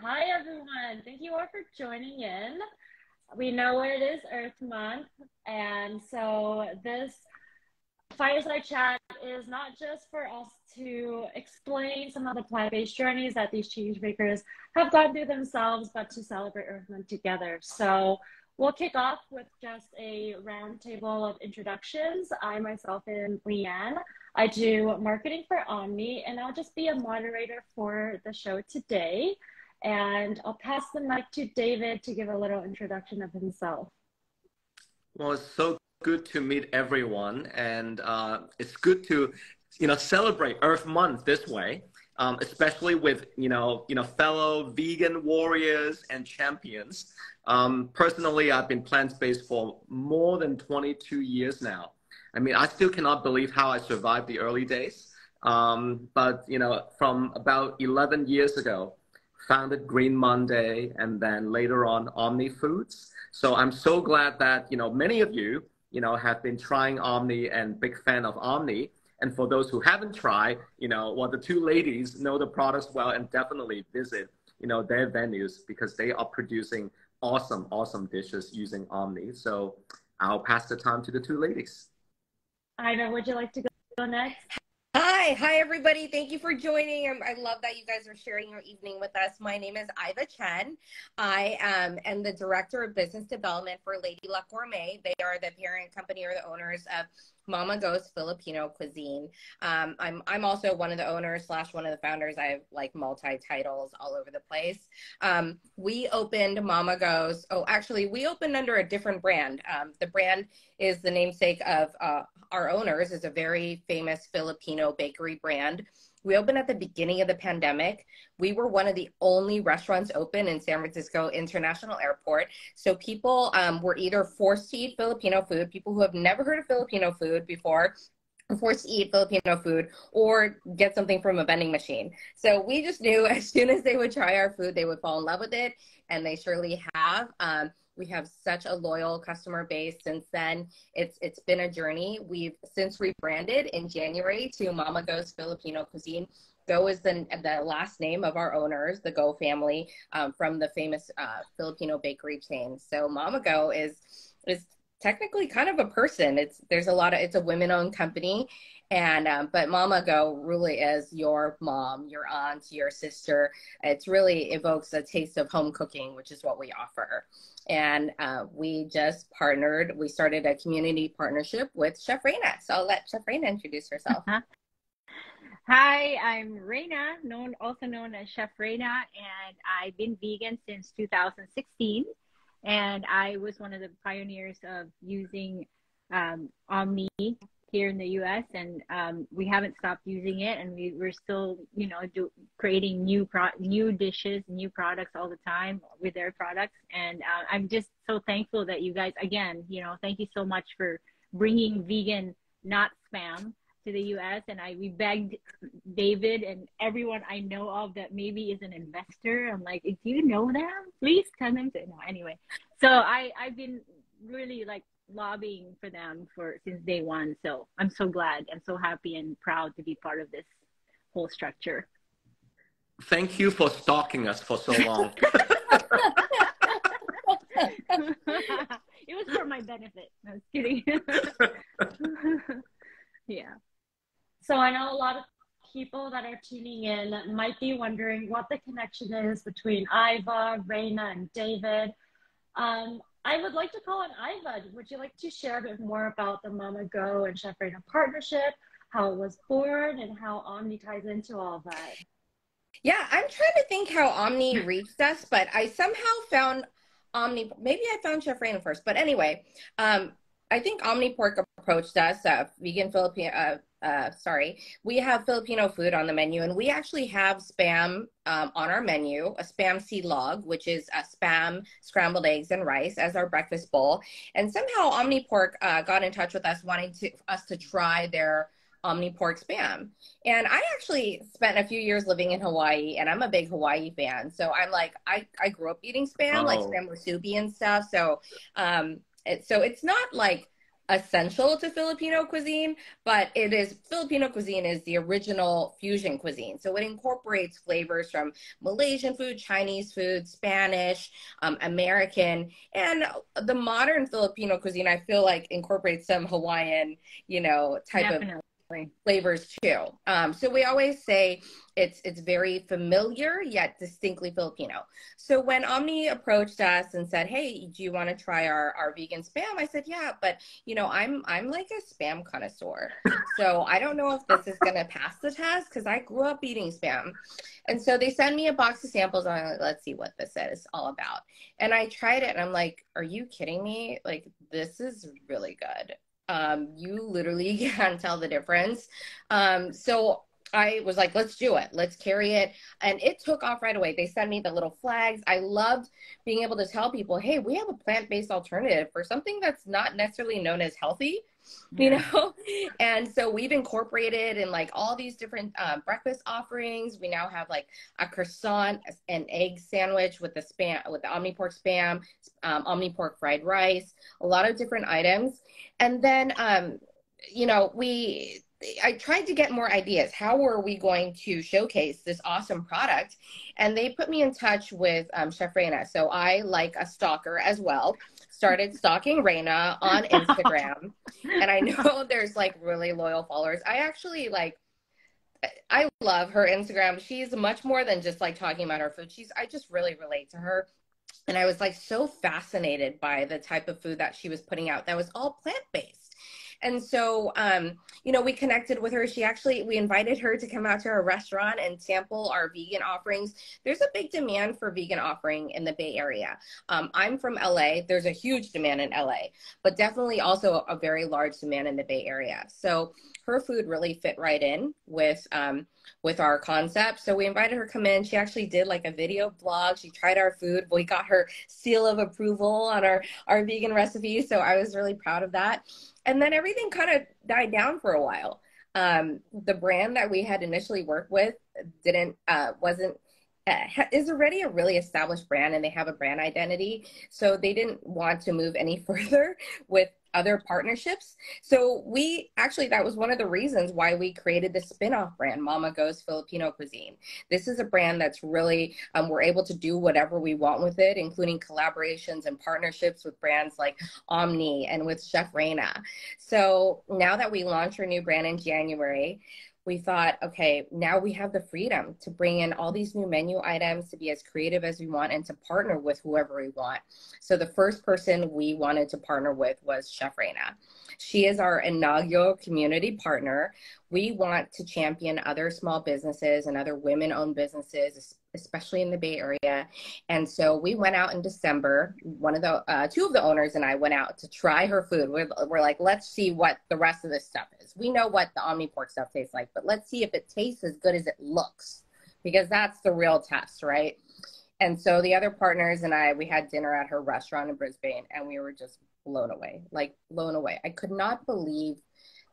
Hi, everyone. Thank you all for joining in. We know it is Earth Month, and so this fireside chat is not just for us to explain some of the plant-based journeys that these change makers have gone through themselves, but to celebrate Earth Month together. So we'll kick off with just a roundtable of introductions. I myself am Leanne. I do marketing for OMNI, and I'll just be a moderator for the show today. And I'll pass the mic to David to give a little introduction of himself. Well, it's so good to meet everyone, and it's good to, celebrate Earth Month this way, especially with fellow vegan warriors and champions. Personally, I've been plant-based for more than 22 years now. I mean, I still cannot believe how I survived the early days. But from about 11 years ago, founded Green Monday, and then later on Omni Foods. So I'm so glad that many of you have been trying Omni and big fan of Omni. And for those who haven't tried, the two ladies know the products well, and definitely visit their venues, because they are producing awesome dishes using Omni. So I'll pass the time to the two ladies. Ida, would you like to go next? Hi everybody. Thank you for joining. I love that you guys are sharing your evening with us. My name is Iva Chen. I am the Director of Business Development for Lady Luck Gourmet. They are the parent company or the owners of Mama Go's Filipino Cuisine. I'm also one of the owners / one of the founders. I have like multi-titles all over the place. We opened Mama Go's. Oh, actually, we opened under a different brand. The brand is the namesake of our owners. Is a very famous Filipino bakery brand. We opened at the beginning of the pandemic. We were one of the only restaurants open in San Francisco International Airport. So people were either forced to eat Filipino food, people who have never heard of Filipino food before, forced to eat Filipino food, or get something from a vending machine. So we just knew as soon as they would try our food, they would fall in love with it, and they surely have. We have such a loyal customer base since then. It's been a journey. We've since rebranded in January to Mama Go's Filipino Cuisine. Go is the last name of our owners, the Go family, from the famous Filipino bakery chain. So Mama Go is technically kind of a person. It's a women-owned company, and but Mama Go really is your mom, your aunt, your sister. It's really evokes a taste of home cooking, which is what we offer. And we just partnered. We started a community partnership with Chef Reina. So I'll let Chef Reina introduce herself. Hi, I'm Reina, also known as Chef Reina, and I've been vegan since 2016. And I was one of the pioneers of using Omni here in the U.S. And we haven't stopped using it, and we're still, creating new dishes, new products all the time with their products. And I'm just so thankful that you guys, again, thank you so much for bringing vegan, not spam, to the U.S. And we begged David and everyone I know of that maybe is an investor. I'm like, do you know them? Please come into it. No, anyway. So I've been really like lobbying for them since day one. So I'm so glad. I'm so happy and proud to be part of this whole structure. Thank you for stalking us for so long. It was for my benefit. I was kidding. Yeah. So I know a lot of people that are tuning in might be wondering what the connection is between Iva, Reina, and David. I would like to call on Iva. Would you like to share a bit more about the Mama Go and Chef Reina partnership, how it was born, and how Omni ties into all of that? Yeah, I'm trying to think how Omni reached us, but I somehow found Omni. Maybe I found Chef Reina first, but anyway, I think Omni Pork approached us, vegan Filipino. We have Filipino food on the menu, and we actually have spam on our menu, a spam seed log, which is a spam, scrambled eggs, and rice as our breakfast bowl. And somehow Omni Pork got in touch with us, wanting us to try their Omni Pork spam. And I actually spent a few years living in Hawaii, and I'm a big Hawaii fan. So I'm like, I grew up eating spam, like spam musubi and stuff. So it's not like essential to Filipino cuisine, but Filipino cuisine is the original fusion cuisine. So it incorporates flavors from Malaysian food, Chinese food, Spanish, American, and the modern Filipino cuisine, I feel like incorporates some Hawaiian, type of flavors too. So we always say it's very familiar yet distinctly Filipino. So when OMNI approached us and said, "Hey, do you want to try our vegan spam?" I said, "Yeah, but I'm like a spam connoisseur, so I don't know if this is gonna pass the test because I grew up eating spam." And so they sent me a box of samples. And I'm like, "Let's see what this is all about." And I tried it, and I'm like, "Are you kidding me? Like, this is really good." You literally can't tell the difference. So I was like, let's do it. Let's carry it. And it took off right away. They sent me the little flags. I loved being able to tell people, hey, we have a plant-based alternative for something that's not necessarily known as healthy, And so we've incorporated in like all these different breakfast offerings. We now have like a croissant, an egg sandwich with the OMNI pork spam, OMNI pork fried rice, a lot of different items. And then, I tried to get more ideas. How were we going to showcase this awesome product? And they put me in touch with Chef Reina. So I, like a stalker as well, started stalking Reina on Instagram. And I know there's like really loyal followers. I love her Instagram. She's much more than just like talking about her food. I just really relate to her. And I was like so fascinated by the type of food that she was putting out that was all plant-based. And so, we connected with her. We invited her to come out to our restaurant and sample our vegan offerings. There's a big demand for vegan offering in the Bay Area. I'm from LA. There's a huge demand in LA, but definitely also a very large demand in the Bay Area. So her food really fit right in with our concept. So we invited her to come in. She actually did like a video blog. She tried our food. We got her seal of approval on our vegan recipe. So I was really proud of that. And then everything kind of died down for a while. The brand that we had initially worked with is already a really established brand, and they have a brand identity. So they didn't want to move any further with other partnerships. So that was one of the reasons why we created the spin-off brand, Mama Go's Filipino Cuisine. This is a brand that's really, we're able to do whatever we want with it, including collaborations and partnerships with brands like OMNI and with Chef Reina. So now that we launched our new brand in January, we thought, okay, now we have the freedom to bring in all these new menu items, to be as creative as we want, and to partner with whoever we want. So the first person we wanted to partner with was Chef Reina. She is our inaugural community partner. We want to champion other small businesses and other women-owned businesses, especially in the Bay Area. And so we went out in December. Two of the owners and I went out to try her food. We're like, let's see what the rest of this stuff is. We know what the OMNI pork stuff tastes like, but let's see if it tastes as good as it looks, because that's the real test, right? And so the other partners and we had dinner at her restaurant in Brisbane, and we were just blown away. I could not believe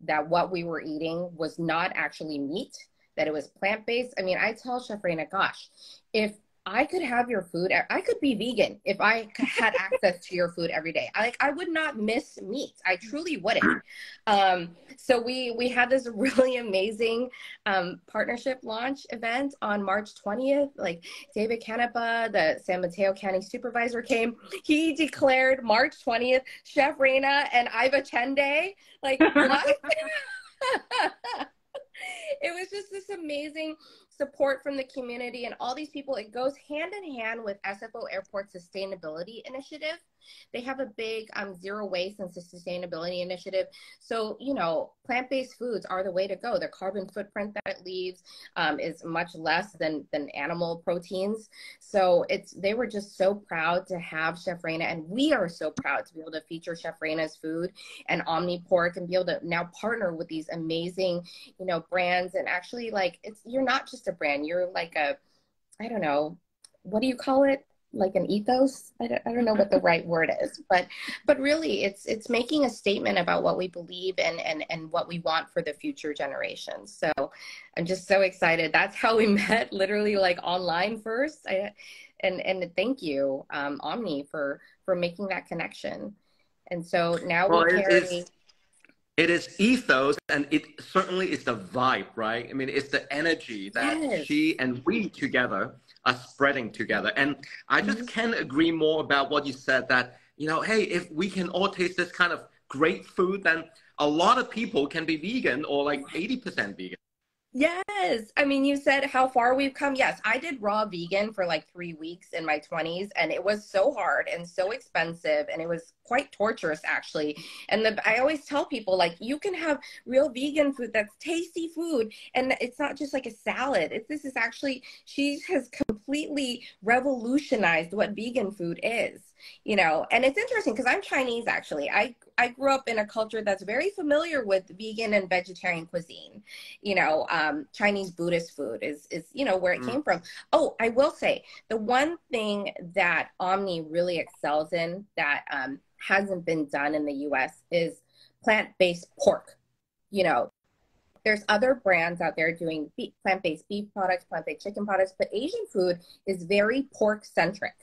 that what we were eating was not actually meat, that it was plant-based. I mean, I tell Chef Reina, gosh, if I could have your food, I could be vegan if I had access to your food every day. I would not miss meat. I truly wouldn't. So we had this really amazing partnership launch event on March 20th. Like David Canepa, the San Mateo County supervisor, came. He declared March 20th Chef Reina and Iva Chen Day. Like what? It was just this amazing support from the community and all these people. It goes hand in hand with SFO Airport's sustainability initiative. They have a big zero waste and sustainability initiative. So, plant-based foods are the way to go. The carbon footprint that it leaves is much less than animal proteins. So they were just so proud to have Chef Reina, and we are so proud to be able to feature Chef Reina's food and OMNI pork and be able to now partner with these amazing, brands. And actually, you're not just a brand, you're like I don't know, what do you call it? Like an ethos. I don't know what the right word is, but really it's making a statement about what we believe and what we want for the future generations. So I'm just so excited. That's how we met, literally like online first. And thank you, OMNI, for making that connection. And so now It is ethos, and it certainly is the vibe, right? I mean, it's the energy that Yes. she and we together are spreading together. And I just can't agree more about what you said that, you know, hey, if we can all taste this kind of great food, then a lot of people can be vegan or like 80% vegan. Yes. I mean, you said how far we've come. Yes, I did raw vegan for like 3 weeks in my 20s, and it was so hard and so expensive, and it was quite torturous, actually. And I always tell people, like, you can have real vegan food that's tasty food, and it's not just like a salad. This is actually, she has completely revolutionized what vegan food is, you know. And it's interesting because I'm Chinese, actually. I grew up in a culture that's very familiar with vegan and vegetarian cuisine. You know, Chinese Buddhist food is you know, where it came from. Oh, I will say the one thing that Omni really excels in that hasn't been done in the US is plant-based pork. You know, there's other brands out there doing plant-based beef products, plant-based chicken products, but Asian food is very pork-centric.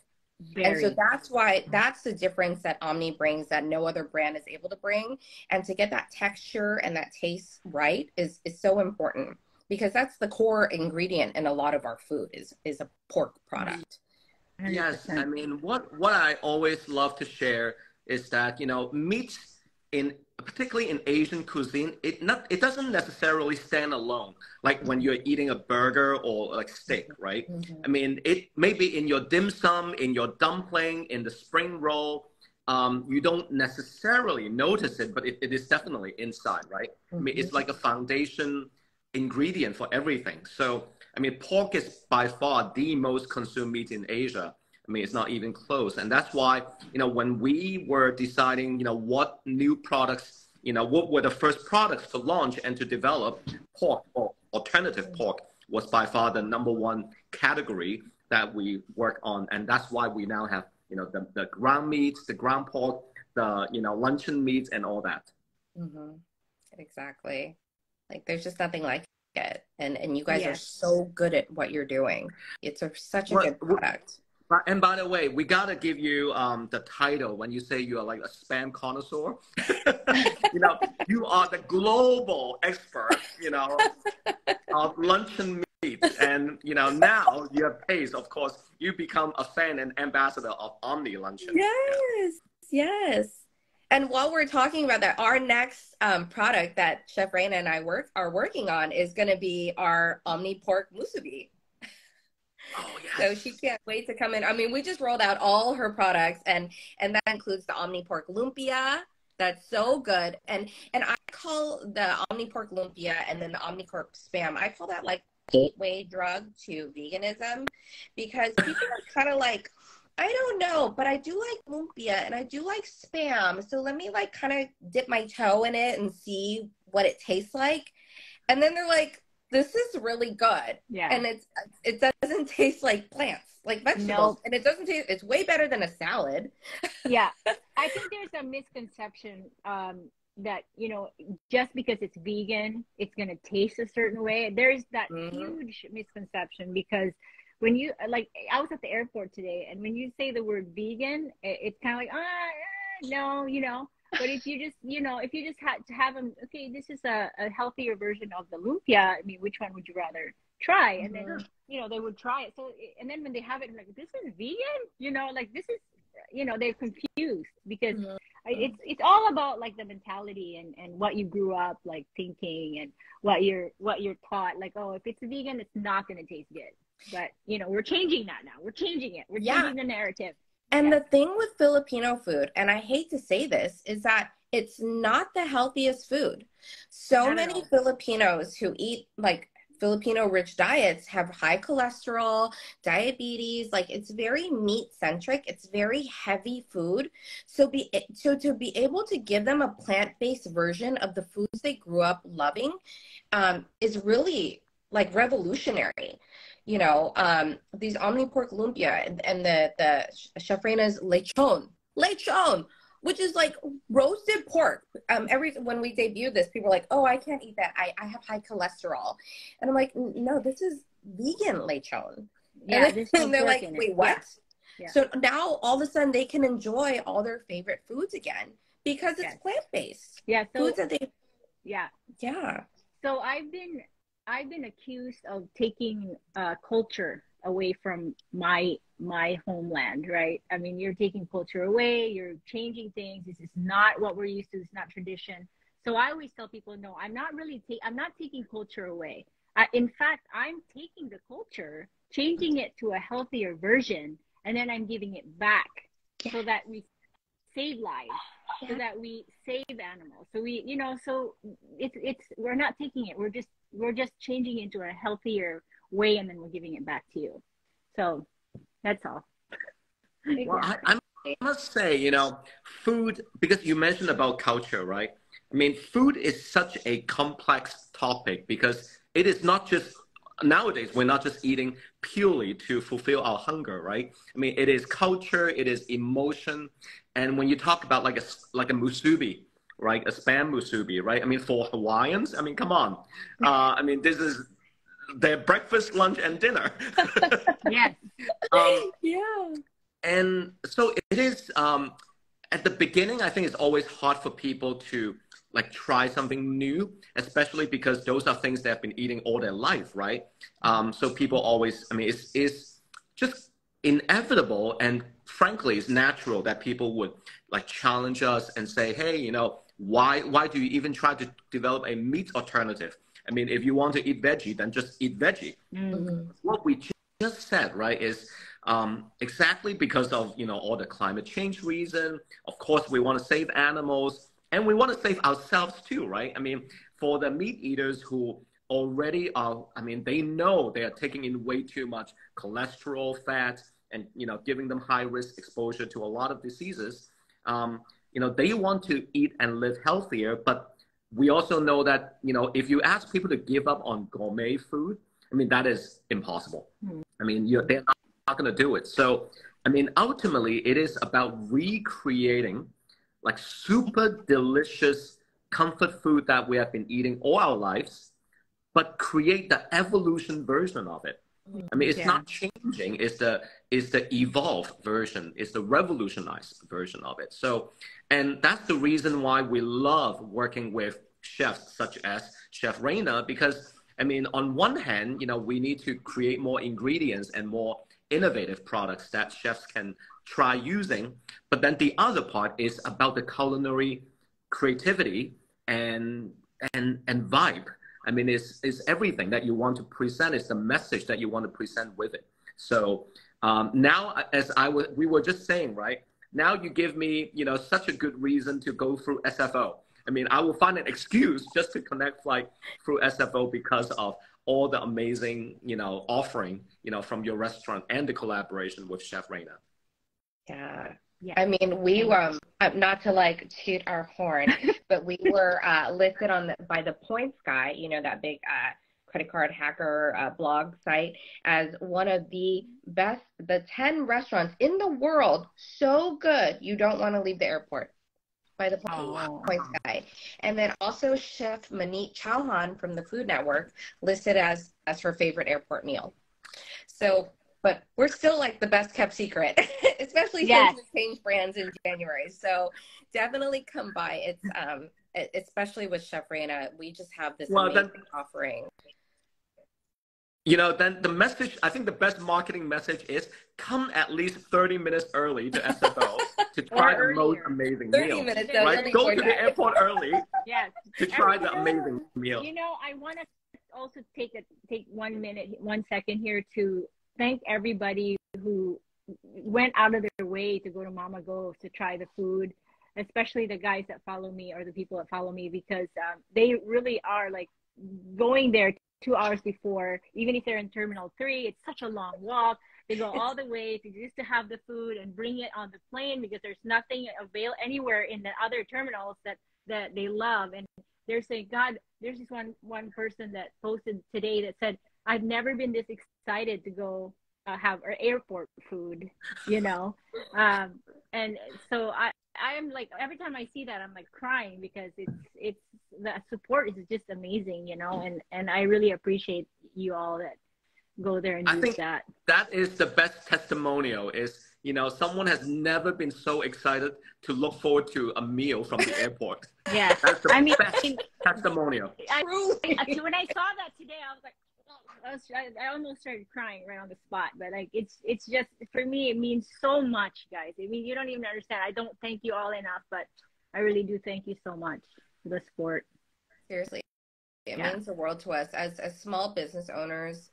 And so that's the difference that Omni brings that no other brand is able to bring. And to get that texture and that taste right is so important, because that's the core ingredient in a lot of our food is a pork product. 100%. Yes, I mean, what I always love to share is that, you know, meat particularly in Asian cuisine, it doesn't necessarily stand alone. Like when you're eating a burger or like steak, right? Mm-hmm. I mean, it may be in your dim sum, in your dumpling, in the spring roll. You don't necessarily notice it, but it is definitely inside, right? Mm-hmm. I mean, it's like a foundation ingredient for everything. So, I mean, pork is by far the most consumed meat in Asia. I mean, it's not even close. And that's why, you know, when we were deciding, you know, what new products, you know, what were the first products to launch and to develop, pork or alternative pork was by far the #1 category that we work on. And that's why we now have, you know, the ground meats, the ground pork, the, you know, luncheon meats and all that. Mm-hmm. Exactly. Like there's just nothing like it. And you guys are so good at what you're doing. It's such a good product. And by the way, we gotta give you the title when you say you are like a spam connoisseur. You know, you are the global expert, you know, of luncheon meats. And, you know, now you have taste, of course, you become a fan and ambassador of Omni Luncheon. Yes. And while we're talking about that, our next product that Chef Reina and I are working on is going to be our Omni Pork Musubi. Oh, yes. So she can't wait to come in. I mean, we just rolled out all her products, and that includes the Omni Pork Lumpia. That's so good. And I call the Omni Pork Lumpia and then the Omni Pork Spam, I call that like gateway drug to veganism, because people are kind of like, I don't know, but I do like lumpia and I do like spam. So let me like kind of dip my toe in it and see what it tastes like. And then they're like, this is really good. Yeah. And it doesn't taste like plants, like vegetables. Nope. And it doesn't taste, it's way better than a salad. Yeah. I think there's a misconception that, you know, just because it's vegan, it's going to taste a certain way. There's that huge misconception, because when you, like, I was at the airport today, and when you say the word vegan, it's kind of like, no, you know. But if you just, you know, if you just had to have them, okay, this is a healthier version of the lumpia. I mean, which one would you rather try? And then, you know, they would try it. So, and then when they have it, like, this is vegan, you know, like this is, you know, they're confused, because it's all about like the mentality and what you grew up like thinking, and what you're taught. Like, oh, if it's vegan, it's not going to taste good. But, you know, we're changing that now. We're changing it. We're changing the narrative. And the thing with Filipino food, and I hate to say this, is that it's not the healthiest food. So many Filipinos who eat like Filipino rich diets have high cholesterol, diabetes. Like, it's very meat centric. It's very heavy food. So to be able to give them a plant-based version of the foods they grew up loving is really like revolutionary. You know, these Omni Pork Lumpia and the Chef Reina's lechon, which is like roasted pork. When we debut this, people are like, oh, I can't eat that. I have high cholesterol. And I'm like, no, this is vegan lechon. Yeah, and they're like, wait, what? Yeah. So now all of a sudden they can enjoy all their favorite foods again, because it's plant-based. Yeah. So foods that they Yeah. Yeah. So I've been accused of taking culture away from my homeland, right? I mean, you're taking culture away, you're changing things. This is not what we're used to. It's not tradition. So I always tell people, no, I'm not taking culture away. In fact, I'm taking the culture, changing it to a healthier version, and then I'm giving it back so that we save lives, so that we save animals. So we, so it's we're not taking it. We're just changing it into a healthier way, and then we're giving it back to you. So that's all. Well, I must say, food, because you mentioned about culture, right? I mean, food is such a complex topic because it is not just, nowadays, we're not just eating purely to fulfill our hunger, right? I mean, it is culture, it is emotion. And when you talk about like a musubi, right? A spam musubi, right? I mean, for Hawaiians, I mean, come on. I mean, this is their breakfast, lunch, and dinner. Yes. Yeah. And so it is, at the beginning, I think it's always hard for people to like try something new, especially because those are things they have been eating all their life, right? So people always, I mean, it's just inevitable, and frankly, it's natural that people would like challenge us and say, hey, why do you even try to develop a meat alternative? I mean, if you want to eat veggie, then just eat veggie. Mm-hmm. What we just said, right, is exactly because of all the climate change reason. Of course, we want to save animals, and we want to save ourselves too, right? I mean, for the meat eaters who already are, I mean, they know they are taking in way too much cholesterol, fat, and giving them high risk exposure to a lot of diseases. They want to eat and live healthier, but we also know that if you ask people to give up on gourmet food, I mean, that is impossible. I mean, they're not going to do it. So, I mean, ultimately, it is about recreating like super delicious comfort food that we have been eating all our lives, but create the evolution version of it. I mean, it's not changing. It's the evolved version. It's the revolutionized version of it. So, and that's the reason why we love working with chefs such as Chef Reina, because I mean, on one hand, we need to create more ingredients and more innovative products that chefs can try using. But then the other part is about the culinary creativity and vibe. I mean, it's everything that you want to present. It's the message that you want to present with it. So now, as we were just saying, right? Now you give me, such a good reason to go through SFO. I mean, I will find an excuse just to connect flight through SFO because of all the amazing, offering, from your restaurant and the collaboration with Chef Reina. Yeah. Yeah. I mean, we not to like toot our horn, but we were listed by the Points Guy, that big credit card hacker blog site, as one of the 10 restaurants in the world so good you don't want to leave the airport, by the Points Guy. And then also Chef Manit Chauhan from the Food Network listed as her favorite airport meal. So, but we're still like the best kept secret, especially since we changed brands in January. So definitely come by. It's especially with Chef Reina, we just have this amazing offering. Then the message, I think the best marketing message is come at least 30 minutes early to SFO to try the most amazing 30 meal. minutes, right? Go to the airport early to try the amazing meal. I want to also take 1 second here to thank everybody who went out of their way to go to Mama Go to try the food, especially the guys that follow me or the people that follow me, because they really are like going there 2 hours before, even if they're in Terminal 3. It's such a long walk. They go all the way to just to have the food and bring it on the plane because there's nothing available anywhere in the other terminals that they love. And they're saying, God, there's this one person that posted today that said, I've never been this excited to go have our airport food, and so I'm like, every time I see that, I'm like crying because it's the support is just amazing, and I really appreciate you all that go there and do that. That is the best testimonial is someone has never been so excited to look forward to a meal from the airport. Yeah. That's the I mean, best testimonial. When I saw that today, I was like, I almost started crying right on the spot. But like, it's just, for me, it means so much, guys. I mean, you don't even understand. I don't thank you all enough, but I really do thank you so much for the support. Seriously. It means the world to us as small business owners.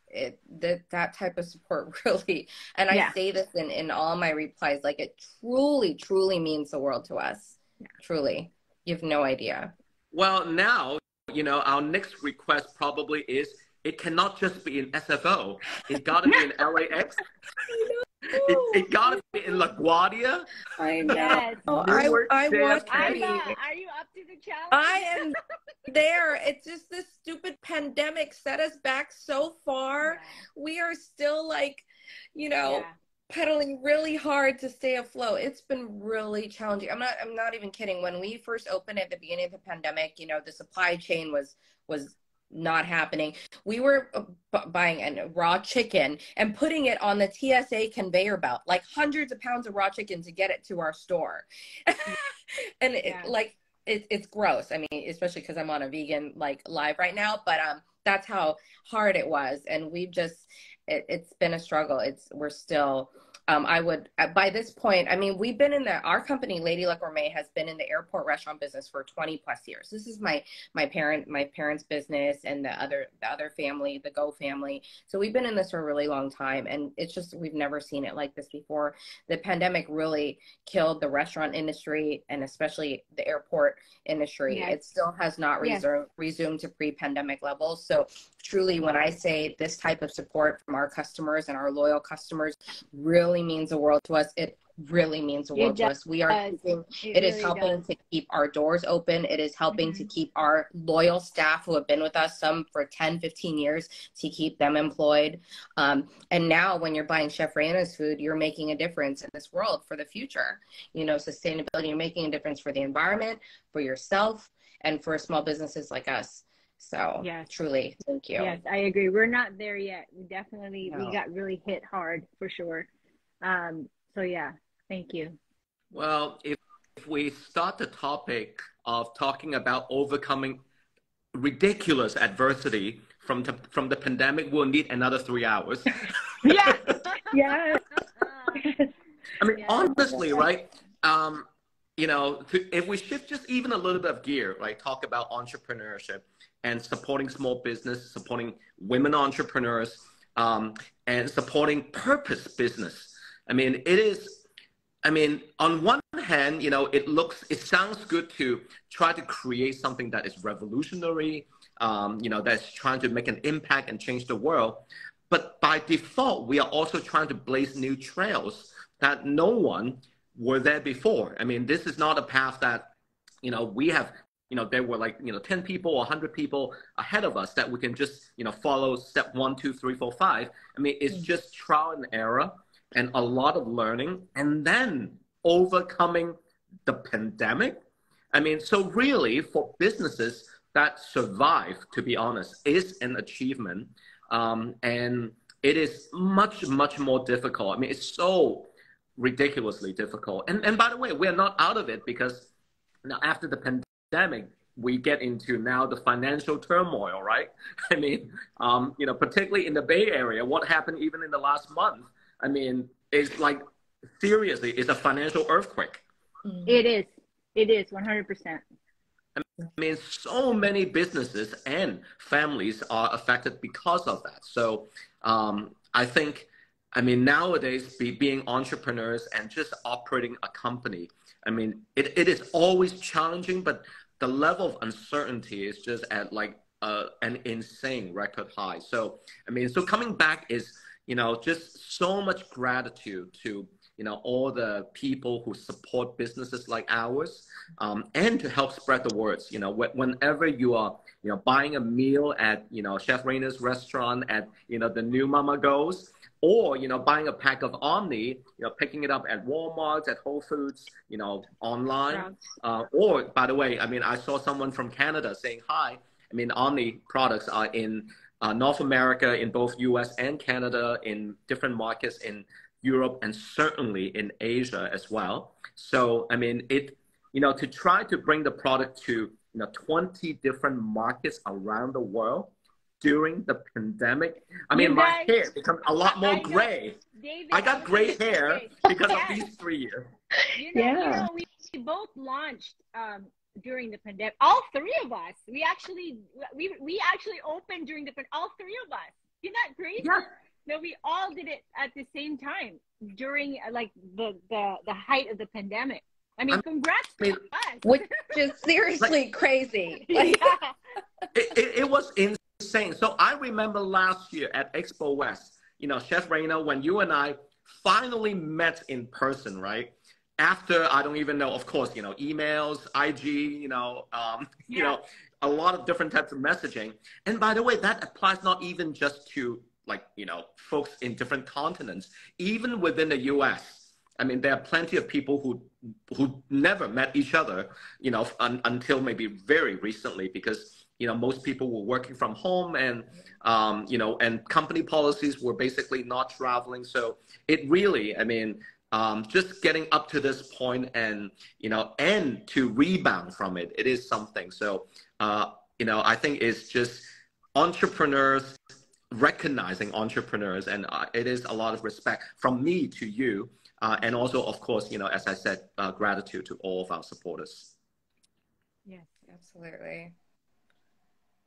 That type of support really, and I say this in all my replies, like it truly means the world to us. Truly, you have no idea. Well, now our next request probably is it cannot just be in SFO. It got to be in LAX. It got to be in LaGuardia. I know. Yes. I watched. Are you up to the challenge? I am there. It's just this stupid pandemic set us back so far. Yeah. We are still pedaling really hard to stay afloat. It's been really challenging. I'm not even kidding. When we first opened at the beginning of the pandemic, the supply chain was not happening. We were buying a raw chicken and putting it on the TSA conveyor belt, like hundreds of pounds of raw chicken to get it to our store. And it's gross. I mean, especially because I'm on a vegan live right now, but that's how hard it was. And we've just, it's been a struggle. We're still, by this point, I mean, we've been our company, Lady Luck Gourmet, has been in the airport restaurant business for 20 plus years. This is my parents' business and the other family, the Go family. So we've been in this for a really long time, and it's just, we've never seen it like this before. The pandemic really killed the restaurant industry and especially the airport industry. Yes. It still has not resumed to pre-pandemic levels. So truly, when I say this type of support from our customers and our loyal customers really means the world to us, it really means the world to us. We are it is helping to keep our doors open. It is helping to keep our loyal staff who have been with us, some for 10, 15 years, to keep them employed. And now when you're buying Chef Reina's food, you're making a difference in this world for the future. Sustainability, you're making a difference for the environment, for yourself, and for small businesses like us. So truly, thank you. Yes, I agree. We're not there yet. We got really hit hard for sure. So yeah, thank you. Well, if we start the topic of talking about overcoming ridiculous adversity from the pandemic, we'll need another 3 hours. Yeah. Yeah. I mean, honestly, right? If we shift just even a little bit of gear, right? Talk about entrepreneurship and supporting small business, supporting women entrepreneurs, and supporting purpose business. I mean, on one hand, it sounds good to try to create something that is revolutionary, that's trying to make an impact and change the world. But by default, we are also trying to blaze new trails that no one were there before. I mean, this is not a path that, we have, there were 10 people or 100 people ahead of us that we can just, follow step 1, 2, 3, 4, 5. I mean, it's just trial and error and a lot of learning and then overcoming the pandemic. I mean, so really for businesses that survive, to be honest, is an achievement. And it is much, much more difficult. I mean, it's so ridiculously difficult. And by the way, we're not out of it because now after the pandemic, we get into now the financial turmoil, right? I mean, particularly in the Bay Area, what happened even in the last month, I mean, it's seriously, it's a financial earthquake. It is 100%. I mean, so many businesses and families are affected because of that. So I think, nowadays, being entrepreneurs and just operating a company, I mean, it is always challenging, but the level of uncertainty is just at an insane record high. So, so coming back is, just so much gratitude to, all the people who support businesses like ours, and to help spread the words. Whenever you are, buying a meal at, Chef Reina's restaurant at, the new Mama Go's, or, buying a pack of OMNI, picking it up at Walmart, at Whole Foods, online. Or, by the way, I saw someone from Canada saying hi. OMNI products are in North America, in both US and Canada, in different markets in Europe, and certainly in Asia as well. So, I mean, to try to bring the product to, 20 different markets around the world during the pandemic. I mean, my hair becomes a lot more gray. David, I got gray hair because of these 3 years. We both launched during the pandemic. All three of us. We actually opened during all three of us. Isn't that crazy? Yeah. No, we all did it at the same time during like the height of the pandemic. I mean, congrats to us. Which is seriously crazy. Like, it was insane. So I remember last year at Expo West, Chef Reina, when you and I finally met in person, right? After, I don't even know, of course, emails, IG, a lot of different types of messaging. And by the way, that applies not even just to folks in different continents, even within the US. I mean, there are plenty of people who never met each other, until maybe very recently, because, most people were working from home and, and company policies were basically not traveling. So it really, I mean, just getting up to this point and, and to rebound from it, it is something. So, I think it's just entrepreneurs, recognizing entrepreneurs, and it is a lot of respect from me to you. And also, of course, as I said, gratitude to all of our supporters. Yes, absolutely.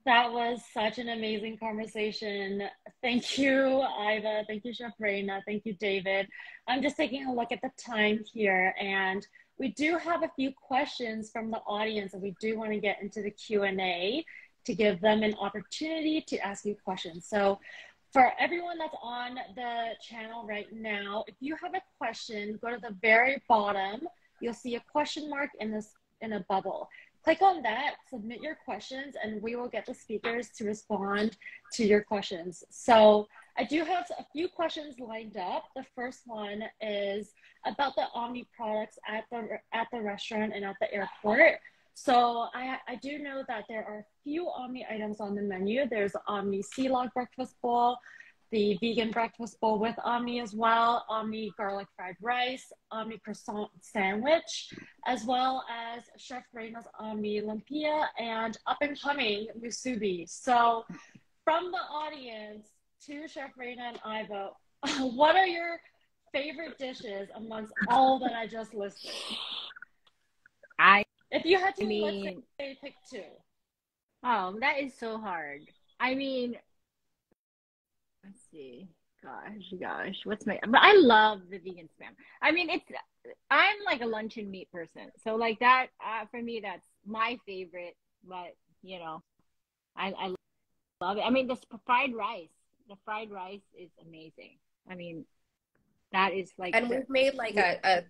That was such an amazing conversation. Thank you, Iva. Thank you, Chef Reina. Thank you, David. I'm just taking a look at the time here, and we do have a few questions from the audience, and we do want to get into the Q&A to give them an opportunity to ask you questions. So for everyone that's on the channel right now, if you have a question, go to the very bottom. You'll see a question mark in a bubble. Click on that, submit your questions, and we will get the speakers to respond to your questions. So I do have a few questions lined up. The first one is about the OMNI products at the restaurant and at the airport. So I do know that there are a few OMNI items on the menu. There's OMNI Sea Log Breakfast Bowl, the vegan breakfast bowl with OMNI as well, OMNI Garlic Fried Rice, OMNI Croissant Sandwich, as well as Chef Reina's OMNI Lumpia and up-and-coming musubi. So from the audience to Chef Reina and Iva, what are your favorite dishes amongst all that I just listed? If you had to, let's say, pick two. Oh, that is so hard. I mean, let's see. Gosh, what's but I love the vegan spam. I mean, I'm like a luncheon meat person. So like that, for me, that's my favorite, but I love it. I mean, the fried rice is amazing. I mean, that is like, and we've made like a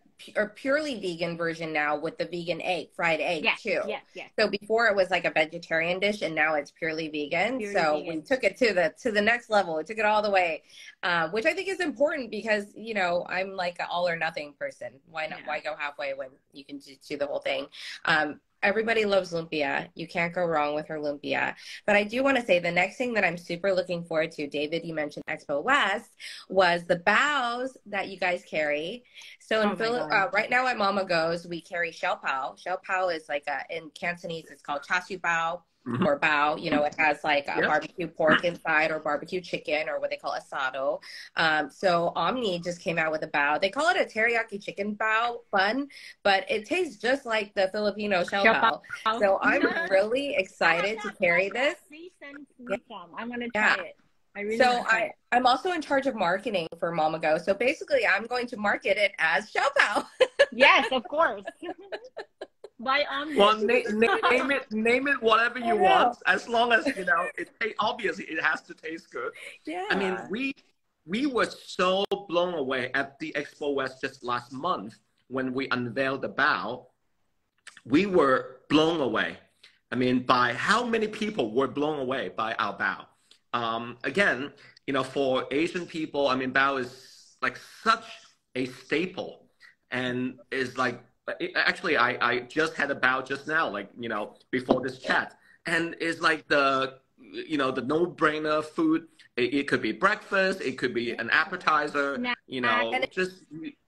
purely vegan version now with the vegan fried egg too. Yes. So before it was like a vegetarian dish, and now it's purely vegan. We took it to the next level. We took it all the way, which I think is important because I'm like an all or nothing person. Why not? Why go halfway when you can do the whole thing? Everybody loves lumpia. You can't go wrong with her lumpia. But I do want to say the next thing that I'm super looking forward to, David, you mentioned Expo West, was the baos that you guys carry. So right now at Mama Goes, we carry shell pao. Shell pao is like in Cantonese, it's called char siu bao. Or bao, it has like a barbecue pork inside or barbecue chicken or what they call asado. So OMNI just came out with a bao. They call it a teriyaki chicken bao bun, but it tastes just like the Filipino shell bao. So I'm really excited to carry this. Please send me some. I want to try it. I really I'm also in charge of marketing for Mama Go. So basically I'm going to market it as shell pao. Yes, of course. By well, name it whatever you want, as long as obviously it has to taste good. Yeah. I mean, we were so blown away at the Expo West just last month when we unveiled the bao. We were blown away. I mean, by how many people were blown away by our bao. Again, for Asian people, I mean, bao is like such a staple and is like. Actually, I just had a bao just now, like, before this chat. And it's like the the no-brainer food. It could be breakfast, it could be an appetizer, Snack. And just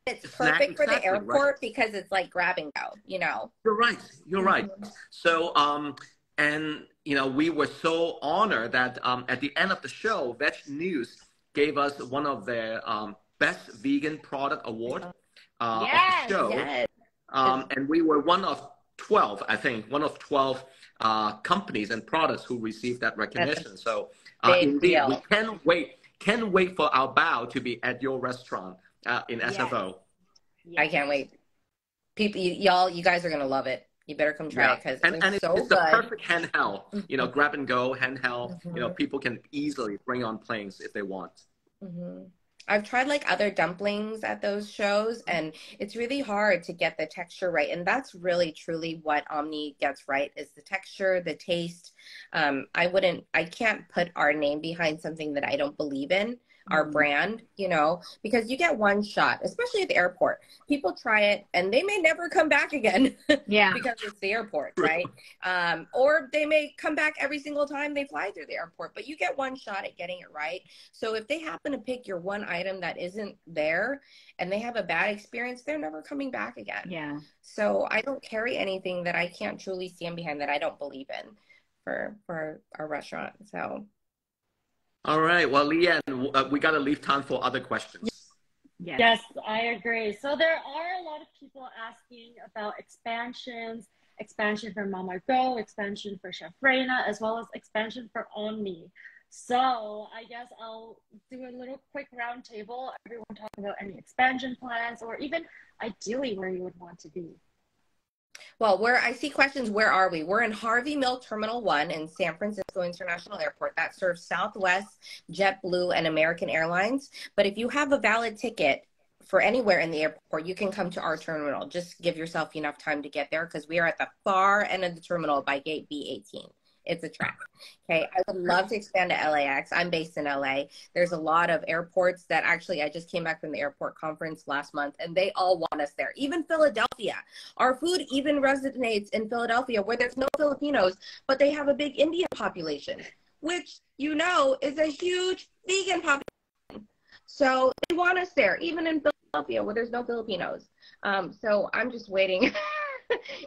it's snack, perfect for the exactly, airport right. because it's like grab and go, you know. You're right. You're right. So, and we were so honored that at the end of the show, Veg News gave us one of their best vegan product award of the show. Yes. And we were one of 12, I think, one of 12 companies and products who received that recognition. So, indeed, deal. we can't wait for our bow to be at your restaurant in SFO. I can't wait. People, you guys are gonna love it. You better come try it because it's so it's good. the perfect handheld, grab and go handheld. People can easily bring on planes if they want. I've tried like other dumplings at those shows, and it's really hard to get the texture right. And that's really truly what Omni gets right, is the texture, the taste. I can't put our name behind something that I don't believe in, our brand, because you get one shot, especially at the airport. People try it and they may never come back again because it's the airport, right? Or they may come back every single time they fly through the airport, but you get one shot at getting it right. So if they happen to pick your one item that isn't there and they have a bad experience, they're never coming back again. Yeah. So I don't carry anything that I can't truly stand behind, that I don't believe in for our restaurant. So. All right. Well, Leanne, we got to leave time for other questions. Yes, I agree. So there are a lot of people asking about expansion for Mama Go, expansion for Chef Reina, as well as expansion for Omni. So I guess I'll do a little quick round table. Everyone talk about any expansion plans, or even ideally where you would want to be. Well, I see questions, where are we? We're in Harvey Milk Terminal 1 in San Francisco International Airport. That serves Southwest, JetBlue, and American Airlines. But if you have a valid ticket for anywhere in the airport, you can come to our terminal. Just give yourself enough time to get there, because we are at the far end of the terminal by gate B18. It's a trap. Okay. I would love to expand to LAX. I'm based in LA. There's a lot of airports that I just came back from the airport conference last month, and they all want us there. Even Philadelphia. Our food even resonates in Philadelphia, where there's no Filipinos, but they have a big Indian population, which, is a huge vegan population. So they want us there, even in Philadelphia, where there's no Filipinos. So I'm just waiting.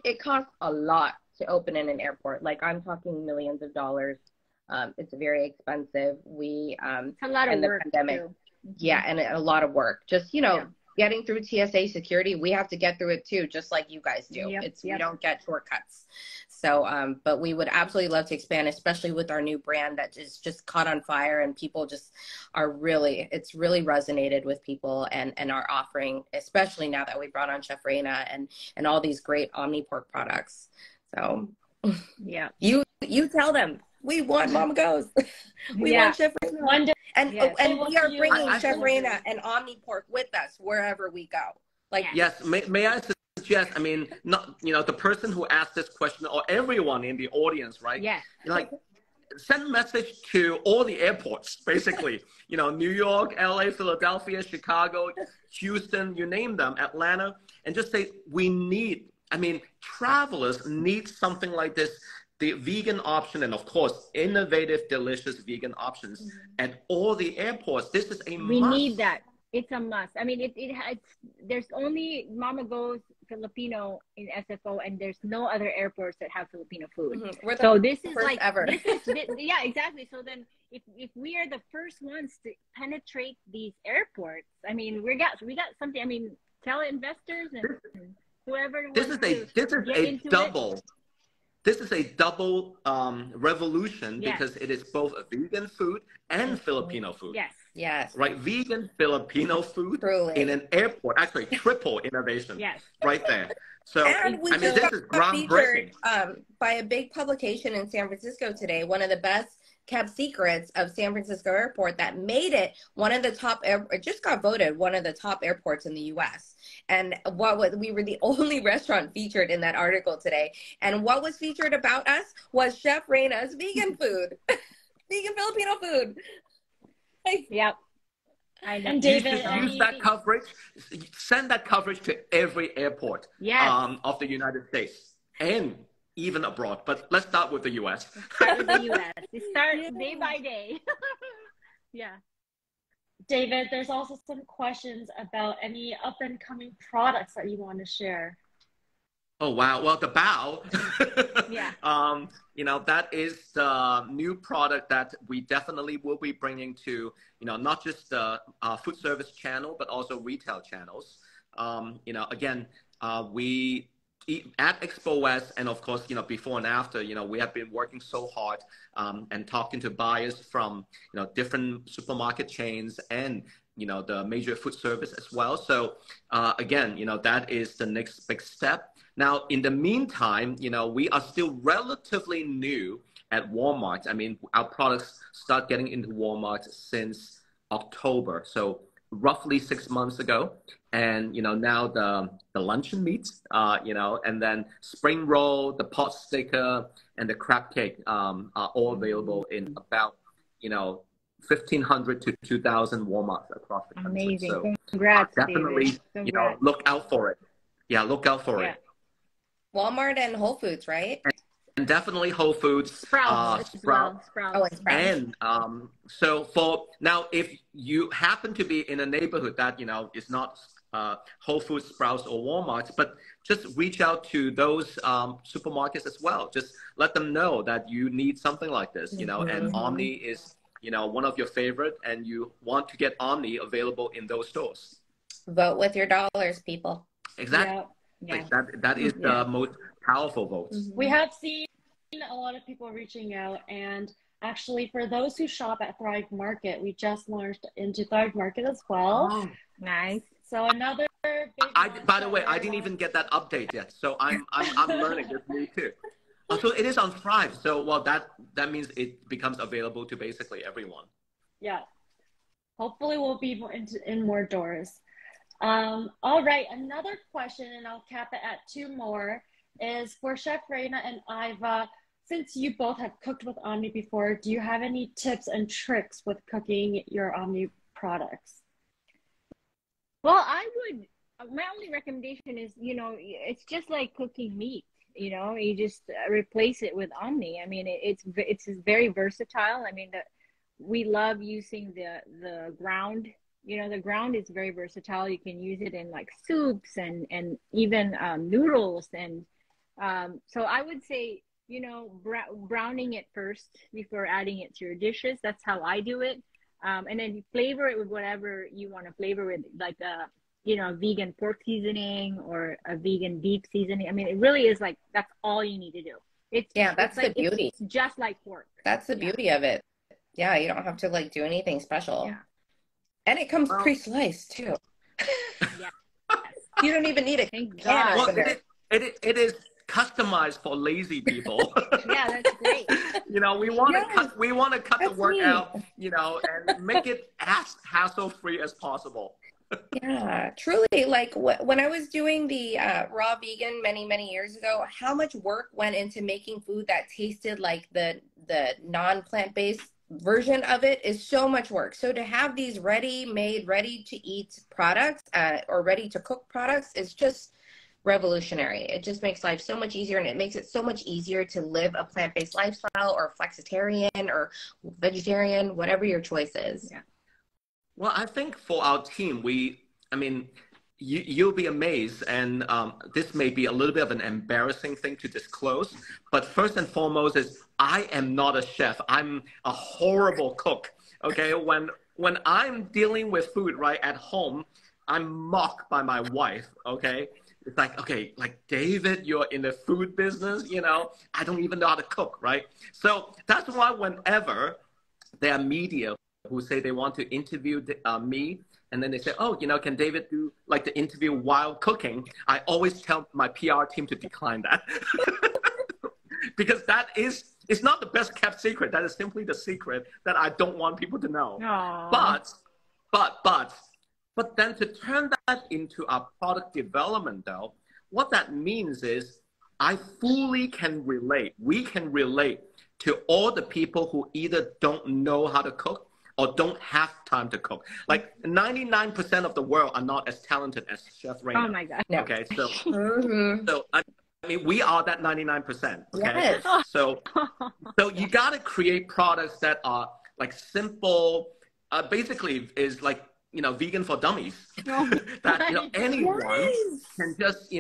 It costs a lot to open in an airport. Like, I'm talking millions of dollars. It's very expensive. It's a lot of work pandemic. Too. Yeah, and a lot of work. Just, getting through TSA security, we have to get through it too, just like you guys do. We don't get shortcuts. So, but we would absolutely love to expand, especially with our new brand that is just caught on fire, and people just it's really resonated with people and our offering, especially now that we brought on Chef Reina and all these great Omni pork products. So you tell them we want Mama Goes. We want Chef Reina. And we are bringing Chef Reina and Omni pork with us wherever we go. Yes, may I suggest? I mean, not the person who asked this question, or everyone in the audience, right? Yeah. Send a message to all the airports, basically. New York, LA, Philadelphia, Chicago, Houston, you name them, Atlanta, and just say travelers need something like this. The vegan option, and of course, innovative, delicious vegan options at all the airports. This is a must. We need that. It's a must. I mean, there's only Mama Go's Filipino in SFO, and there's no other airports that have Filipino food. So this is ever. Exactly. So then, if we are the first ones to penetrate these airports, I mean, we got something. I mean, tell investors and whoever. This is a double revolution, because it is both a vegan food and Filipino food. Yes. Right, vegan Filipino food in an airport. Actually, triple innovation. Right there. So this is groundbreaking. Featured by a big publication in San Francisco today. One of the best kept secrets of San Francisco Airport that made it one of the top. It just got voted one of the top airports in the U.S. And we were the only restaurant featured in that article today. And what was featured about us was Chef Reina's vegan food, vegan Filipino food. Yep. I know. And David, use that coverage. Send that coverage to every airport of the United States and even abroad. But let's start with the US. Start with the US. We start day by day. Yeah. David, there's also some questions about any up and coming products that you want to share. Oh, wow. Well, the bao, Yeah. that is the new product that we definitely will be bringing to, not just the food service channel, but also retail channels. Again, we at Expo West, and of course, before and after, we have been working so hard and talking to buyers from, different supermarket chains and, the major food service as well. So again, that is the next big step. Now, in the meantime, we are still relatively new at Walmart. I mean, our products start getting into Walmart since October. So roughly 6 months ago. And, now the luncheon meat, and then spring roll, the pot sticker, and the crab cake are all available in about, 1,500 to 2,000 Walmarts across the country. Amazing. So Congrats, definitely, David. Congrats. look out for it. Yeah, look out for it. Walmart and Whole Foods, right? And definitely Whole Foods, Sprouts as well. Sprouts. Oh, and Sprouts. And so for now, if you happen to be in a neighborhood that is not Whole Foods, Sprouts, or Walmart, but just reach out to those supermarkets as well. Just let them know that you need something like this, and OMNI is one of your favorite, and you want to get OMNI available in those stores. Vote with your dollars, people. Exactly. Yeah. Yeah. That is the most powerful vote. We have seen a lot of people reaching out, and actually for those who shop at Thrive Market, we just launched into Thrive Market as well. Oh, Nice. So another big by the way, I didn't even get that update yet, so I'm learning this new too. So it is on Thrive. So that means it becomes available to basically everyone. Yeah. Hopefully we'll be in more doors. All right, another question, and I'll cap it at 2 more, is for Chef Reina and Iva. Since you both have cooked with OMNI before, do you have any tips and tricks with cooking your OMNI products? Well, my only recommendation is, it's just like cooking meat, you just replace it with OMNI. I mean, it's very versatile. I mean, we love using the ground. The ground is very versatile. You can use it in like soups and even noodles. And so I would say, browning it first before adding it to your dishes. That's how I do it. And then you flavor it with whatever you want to flavor with, like a vegan pork seasoning or a vegan beef seasoning. I mean, it really is like, that's all you need to do. That's the beauty. It's just like pork. That's the beauty of it. Yeah, you don't have to like do anything special. Yeah. And it comes pre-sliced too. Yeah. You don't even need a Thank can God. Well, opener. it is customized for lazy people. Yeah, that's great. We want to cut the work neat. out, and make it as hassle-free as possible. Yeah, truly. Like when I was doing the raw vegan many years ago, how much work went into making food that tasted like the non-plant-based version of it is so much work. So to have these ready-made, ready-to-eat products or ready-to-cook products is just revolutionary. It just makes life so much easier, and it makes it so much easier to live a plant-based lifestyle or flexitarian or vegetarian, whatever your choice is. Yeah. Well, I think for our team, you'll be amazed, and this may be a little bit of an embarrassing thing to disclose, but first and foremost is I am not a chef. I'm a horrible cook. Okay, when I'm dealing with food right at home, I'm mocked by my wife. Okay, it's like, okay, like David, you're in the food business, I don't even know how to cook, right? So that's why whenever there are media who say they want to interview me, and then they say, oh, can David do like the interview while cooking? I always tell my PR team to decline that. Because it's not the best kept secret. That is simply the secret that I don't want people to know. Aww. But then to turn that into our product development though, what that means is I fully can relate. We can relate to all the people who either don't know how to cook or don't have time to cook. Like 99% of the world are not as talented as Chef Reina. Oh my God. Okay, so mean, we are that 99%. Okay. Yes. So you got to create products that are like simple, basically is like, vegan for dummies that, anyone can just,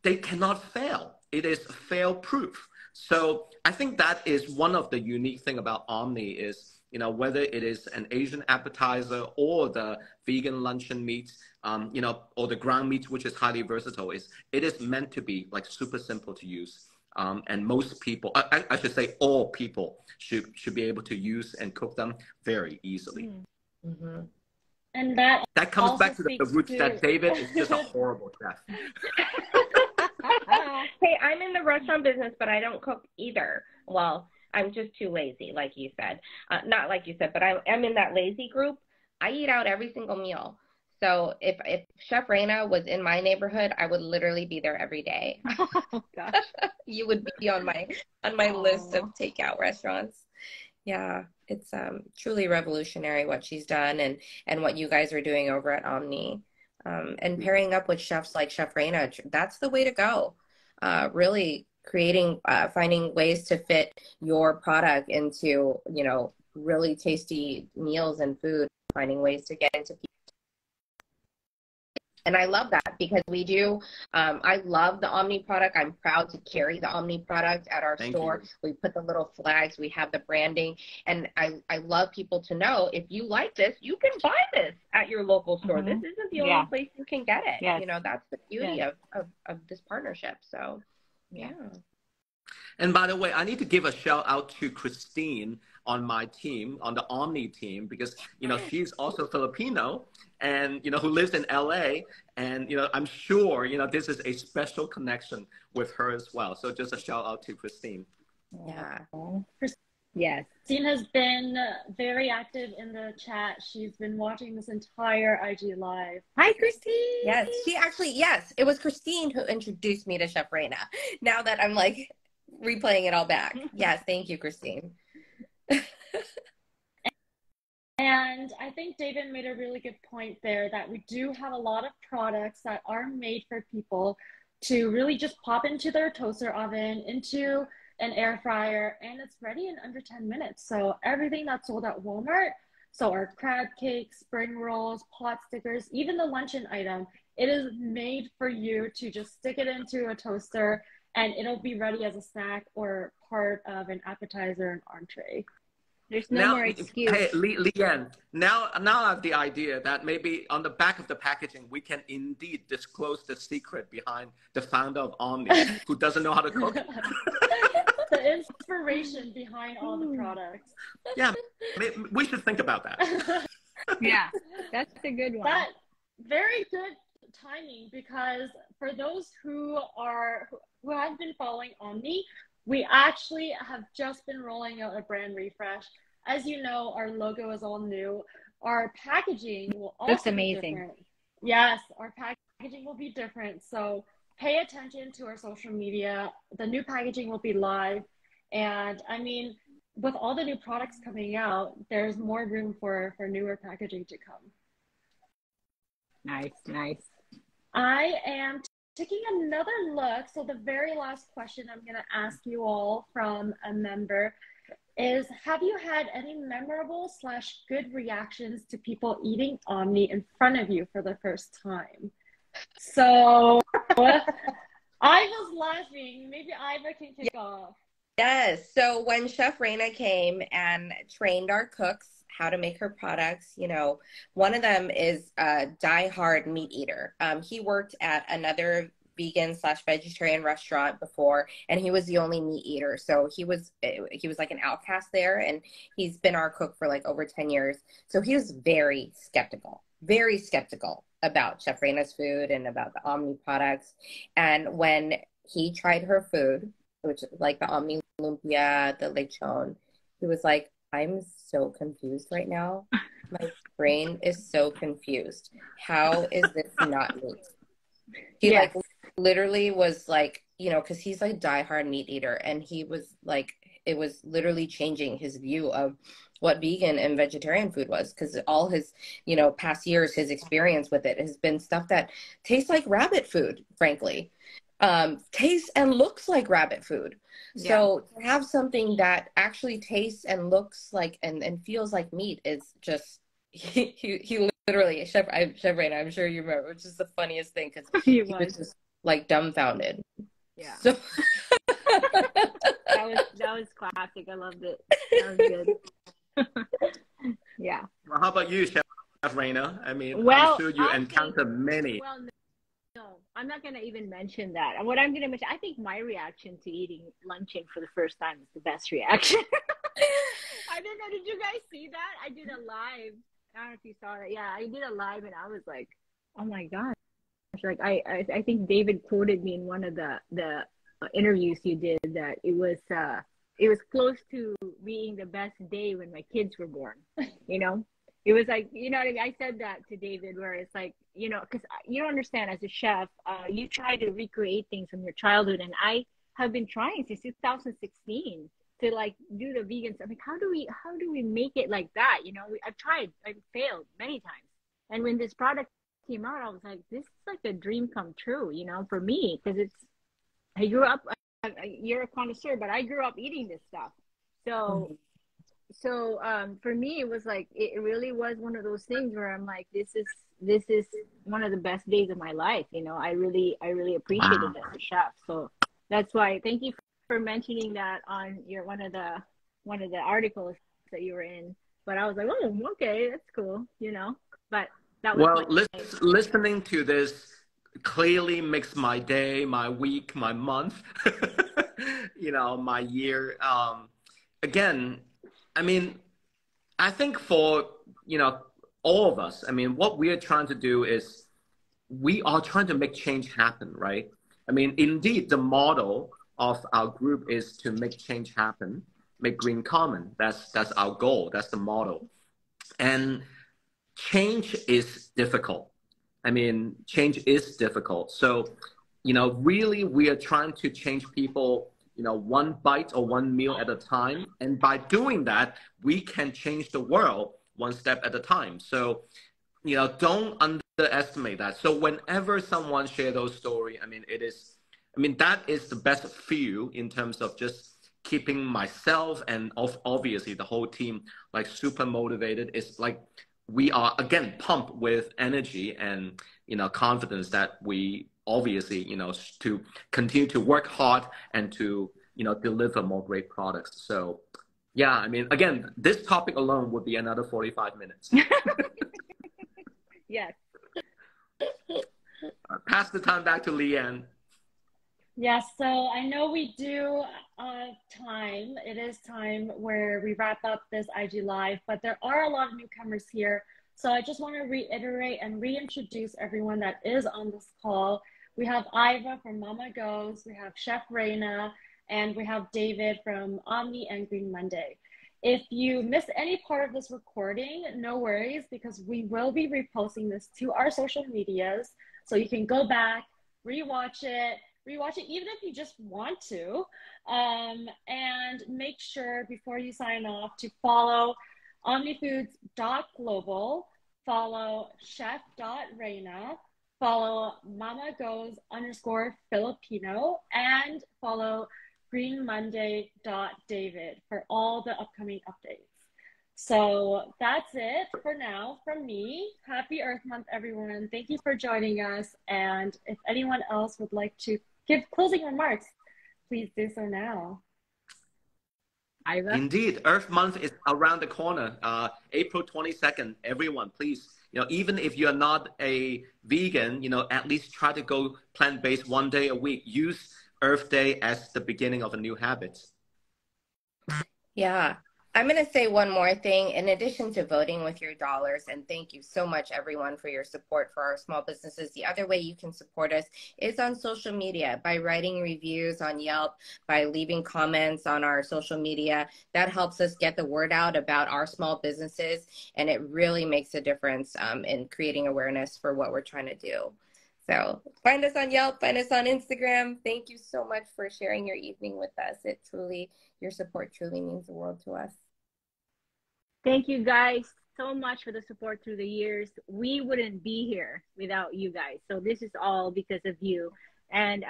they cannot fail. It is fail proof. So I think that is one of the unique thing about OMNI is, whether it is an Asian appetizer or the vegan luncheon meats, or the ground meats, which is highly versatile, it is meant to be like super simple to use. And most people, I should say all people should be able to use and cook them very easily. Mm-hmm. And that comes back to the roots that David is just a horrible chef. Hey, I'm in the restaurant business, but I don't cook either. Well, I'm just too lazy, like you said. Not like you said, but I'm in that lazy group. I eat out every single meal. So if Chef Reina was in my neighborhood, I would literally be there every day. Oh gosh. You would be on my list of takeout restaurants. Yeah, it's truly revolutionary what she's done and what you guys are doing over at OMNI. And pairing up with chefs like Chef Reina, that's the way to go. Really creating, finding ways to fit your product into, really tasty meals and food, finding ways to get into people. And I love that because we do, I love the OMNI product. I'm proud to carry the OMNI product at our store. We put the little flags, we have the branding, and I love people to know if you like this, you can buy this at your local store. Mm-hmm. This isn't the only place you can get it. Yes. That's the beauty of this partnership. So, yeah. And by the way, I need to give a shout out to Christine on my team, on the OMNI team, because, she's also Filipino and, who lives in LA. And, I'm sure, this is a special connection with her as well. So just a shout out to Christine. Yeah. Yes. Christine has been very active in the chat. She's been watching this entire IG Live. Hi, Christine. Yes, it was Christine who introduced me to Chef Reina. Now that I'm like replaying it all back. Yes, thank you, Christine. And I think David made a really good point there that we do have a lot of products that are made for people to really just pop into their toaster oven, into an air fryer, and it's ready in under 10 minutes. So everything that's sold at Walmart, so our crab cakes, spring rolls, pot stickers, even the luncheon item, it is made for you to just stick it into a toaster and it'll be ready as a snack or part of an appetizer and entree. There's no more excuse. Hey, Leanne, now I have the idea that maybe on the back of the packaging, we can indeed disclose the secret behind the founder of OMNI, who doesn't know how to cook. The inspiration behind all the products. Yeah, we should think about that. Yeah, that's a good one. That very good timing, because for those who have been following OMNI, we actually have just been rolling out a brand refresh. As you know, our logo is all new. Our packaging will also be different. Yes, our packaging will be different. So pay attention to our social media. The new packaging will be live. And I mean, with all the new products coming out, there's more room for newer packaging to come. Nice. I am taking another look. So the very last question I'm going to ask you all from a member is, have you had any memorable / good reactions to people eating OMNI in front of you for the first time? So I was laughing. Maybe Iva can kick off. Yes. So when Chef Reina came and trained our cooks how to make her products, one of them is a diehard meat eater. He worked at another vegan / vegetarian restaurant before, and he was the only meat eater. So he was like an outcast there, and he's been our cook for like over 10 years. So he was very skeptical about Chef Reina's food and about the OMNI products. And when he tried her food, which like the OMNI lumpia, the lechon, he was like, I'm so confused right now. My brain is so confused. How is this not meat? He like literally was like, because he's like a diehard meat eater, and he was like, it was literally changing his view of what vegan and vegetarian food was, because all his, past years, his experience with it has been stuff that tastes like rabbit food, frankly. tastes and looks like rabbit food. Yeah. So to have something that actually tastes and looks like and feels like meat is just he literally Chef Raina, I'm sure you remember, which is the funniest thing because He he was was. just like dumbfounded. Yeah. So That was classic. I loved it. That was good. Yeah. Well, how about you, Chef Reina? I mean, I'm Well, sure you I think, encounter many. well, no, I'm not gonna even mention that. What I'm gonna mention, I think my reaction to eating luncheon for the first time is the best reaction. I don't know. Did you guys see that? I did a live. I don't know if you saw it. Yeah, I did a live, and I was like, "Oh my gosh!" Like I think David quoted me in one of the interviews you did that it was close to being the best day when my kids were born. You know, it was like, you know what I mean? I said that to David, where it's like, you know, because you don't understand, as a chef, you try to recreate things from your childhood, and I have been trying since 2016 to like do the vegan stuff. Like, how do we make it like that? You know, I've failed many times, and when this product came out, I was like, this is like a dream come true, you know, for me, because I grew up. You're a connoisseur, but I grew up eating this stuff, so. So for me, it was like it really was one of those things where I'm like, this is one of the best days of my life. You know, I really appreciated it as a chef. So that's why, thank you for mentioning that on your one of the articles that you were in. But I was like, oh, okay, that's cool. You know, but that was Well, my listening to this clearly makes my day, my week, my month, you know, my year. Again, I mean, I think for, you know, all of us, I mean, what we are trying to do is we are trying to make change happen, right? I mean, indeed, the model of our group is to make change happen, make green common. That's our goal. That's the model. And change is difficult. I mean, change is difficult. So, you know, really, we are trying to change people, you know, one bite or one meal at a time. And by doing that, we can change the world one step at a time. So, you know, don't underestimate that. So whenever someone share those story, I mean, that is the best feel in terms of just keeping myself and obviously the whole team like super motivated. It's like we are again pumped with energy and, you know, confidence that we obviously, you know, to continue to work hard and to, you know, deliver more great products. So yeah, I mean, again, this topic alone would be another 45 minutes. yes. Pass the time back to Leanne. Yes, so I know we do time. It is time where we wrap up this IG Live, but there are a lot of newcomers here. So I just want to reiterate and reintroduce everyone that is on this call. We have Iva from Mama Goes, we have Chef Reina, and we have David from OMNI and Green Monday. If you miss any part of this recording, no worries, because we will be reposting this to our social medias. So you can go back, rewatch it even if you just want to, and make sure before you sign off to follow omnifoods.global, follow chef.reina, follow mama goes _Filipino, and follow greenmonday.david for all the upcoming updates. So that's it for now from me. Happy Earth Month, everyone. Thank you for joining us. And if anyone else would like to give closing remarks, please do so now. Iva? Indeed, Earth Month is around the corner. April 22nd. Everyone, please, you know, even if you're not a vegan, you know, at least try to go plant-based one day a week. Use Earth Day as the beginning of a new habit. yeah, I'm going to say one more thing. In addition to voting with your dollars, and thank you so much, everyone, for your support for our small businesses. The other way you can support us is on social media, by writing reviews on Yelp, by leaving comments on our social media. That helps us get the word out about our small businesses, and it really makes a difference in creating awareness for what we're trying to do. So find us on Yelp, find us on Instagram. Thank you so much for sharing your evening with us. Your support truly means the world to us. Thank you guys so much for the support through the years. We wouldn't be here without you guys. So this is all because of you. And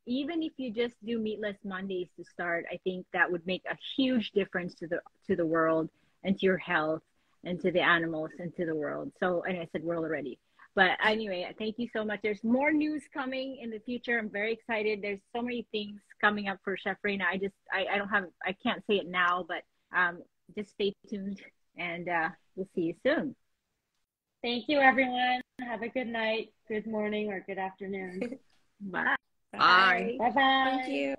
even if you just do meatless Mondays to start, I think that would make a huge difference to the world and to your health and to the animals and to the world. So, and I said world already. But anyway, thank you so much. There's more news coming in the future. I'm very excited. There's so many things coming up for Chef Reina. I can't say it now, but just stay tuned, and we'll see you soon. Thank you, everyone. Have a good night, good morning, or good afternoon. Bye. Bye. Bye-bye. Thank you.